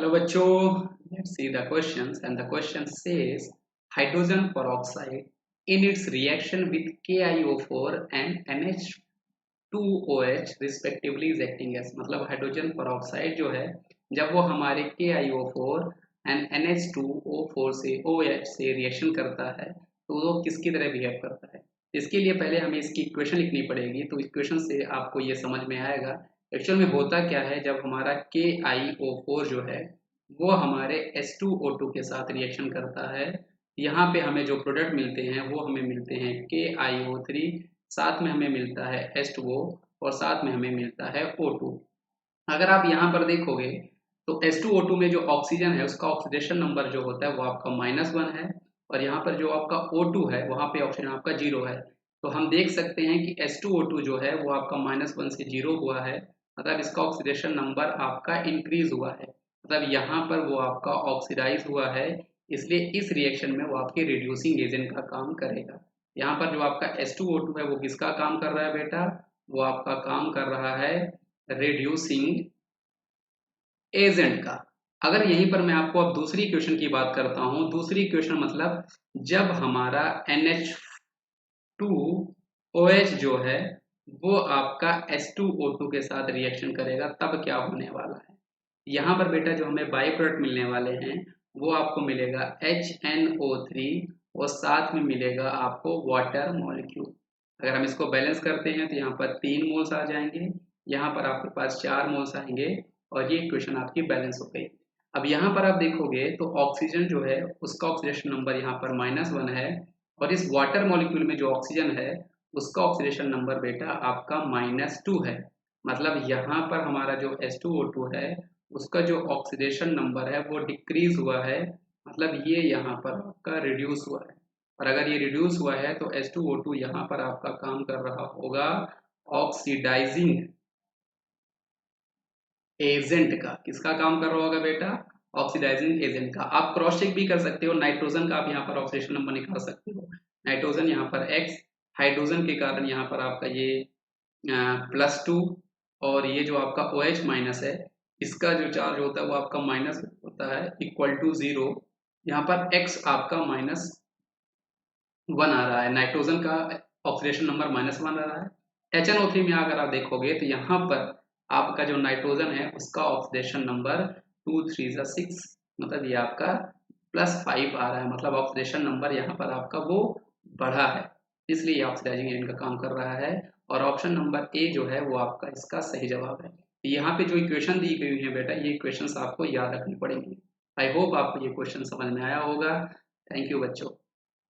Hello बच्चों, let's see the questions and the question says hydrogen peroxide in its reaction with KiO4 and NH2OH respectively is acting as मतलब hydrogen peroxide जो है जब वो हमारे KiO4 and NH2O4 से OH से reaction करता है तो वो किसकी तरह बिहेव करता है। इसके लिए पहले हमें इसकी इक्वेशन लिखनी पड़ेगी, तो इक्वेशन से आपको ये समझ में आएगा एक्चुअल में होता क्या है। जब हमारा KiO4 जो है वो हमारे H2O2 के साथ रिएक्शन करता है, यहाँ पे हमें जो प्रोडक्ट मिलते हैं वो हमें मिलते हैं KiO3, साथ में हमें मिलता है H2O और साथ में हमें मिलता है O2। अगर आप यहाँ पर देखोगे तो H2O2 में जो ऑक्सीजन है उसका ऑक्सीडेशन नंबर जो होता है वो आपका -1 है, और यहाँ पर जो आपका O2 है वहाँ पे ऑक्सीजन आपका 0 है। तो हम देख सकते हैं कि H2O2 जो है वो आपका -1 से 0 हुआ है, मतलब इसका ऑक्सीडेशन नंबर आपका इंक्रीज हुआ है, मतलब यहाँ पर वो आपका ऑक्सीडाइज हुआ है, इसलिए इस रिएक्शन में वो आपके रिड्यूसिंग एजेंट का काम करेगा। यहाँ पर जो आपका H2O2 है वो किसका काम कर रहा है बेटा, वो आपका काम कर रहा है रिड्यूसिंग एजेंट का। अगर यहीं पर मैं आपको अब दूसरी इक्वेशन की बात करता हूं, दूसरी इक्वेशन मतलब जब हमारा NH2OH जो है वो आपका H2O2 के साथ रिएक्शन करेगा तब क्या होने वाला है। यहाँ पर बेटा जो हमें बाई प्रोडक्ट मिलने वाले हैं वो आपको मिलेगा HNO3 और साथ में मिलेगा आपको वाटर मॉलिक्यूल। अगर हम इसको बैलेंस करते हैं तो यहाँ पर 3 मोल्स आ जाएंगे, यहाँ पर आपके पास 4 मोल्स आएंगे और ये इक्वेशन आपकी बैलेंस हो गई। अब यहाँ पर आप देखोगे तो ऑक्सीजन जो है उसका ऑक्सीडेशन नंबर यहाँ पर -1 है, और इस वाटर मॉलिक्यूल में जो ऑक्सीजन है उसका ऑक्सीडेशन नंबर बेटा आपका -2 है। मतलब यहाँ पर हमारा जो H2O2 है उसका जो ऑक्सीडेशन नंबर है वो डिक्रीज हुआ है, मतलब ये यहाँ पर आपका रिड्यूस हुआ है। और अगर ये रिड्यूस हुआ है तो H2O2 यहाँ पर आपका काम कर रहा होगा ऑक्सीडाइजिंग एजेंट का। किसका काम कर रहा होगा बेटा, ऑक्सीडाइजिंग एजेंट का। आप क्रॉस चेक भी कर सकते हो, नाइट्रोजन का आप यहाँ पर ऑक्सीडेशन नंबर निकाल सकते हो। नाइट्रोजन यहाँ पर X, हाइड्रोजन के कारण यहाँ पर आपका ये +2, और ये जो आपका OH माइनस है इसका जो चार्ज होता है वो आपका माइनस होता है =0। यहाँ पर X आपका -1 आ रहा है, नाइट्रोजन का ऑक्सीडेशन नंबर -1 आ रहा है। HNO3 में अगर आप देखोगे तो यहाँ पर आपका जो नाइट्रोजन है उसका ऑक्सीडेशन नंबर 2 3 6, मतलब ये आपका +5 आ रहा है, मतलब ऑक्सीडेशन नंबर यहाँ पर आपका वो बढ़ा है, इसलिए ये ऑक्सीडाइजिंग एजेंट का काम कर रहा है। और ऑप्शन नंबर ए जो है वो आपका इसका सही जवाब है। यहाँ पे जो इक्वेशन दी गई है बेटा ये इक्वेशंस आपको याद रखनी पड़ेंगी। आई होप आपको ये क्वेश्चन समझ में आया होगा। थैंक यू बच्चों।